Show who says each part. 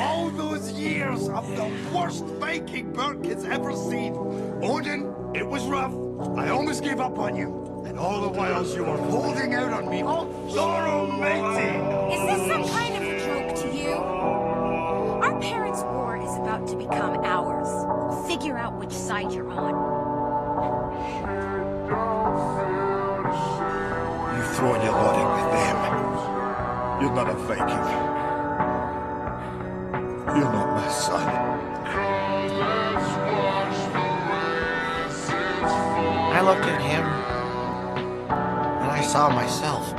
Speaker 1: All those years of the worst Viking Burke has ever seen. Odin, it was rough. I almost gave up on you. And all the whiles you were holding out on me. Oh, Thor Almighty!
Speaker 2: Is this some kind of joke to you? Our parents' war is about to become ours. Figure out which side you're on.
Speaker 1: You've thrown your lot in with them. You're not a Viking. You're not my son.
Speaker 3: I looked at him, and I saw myself.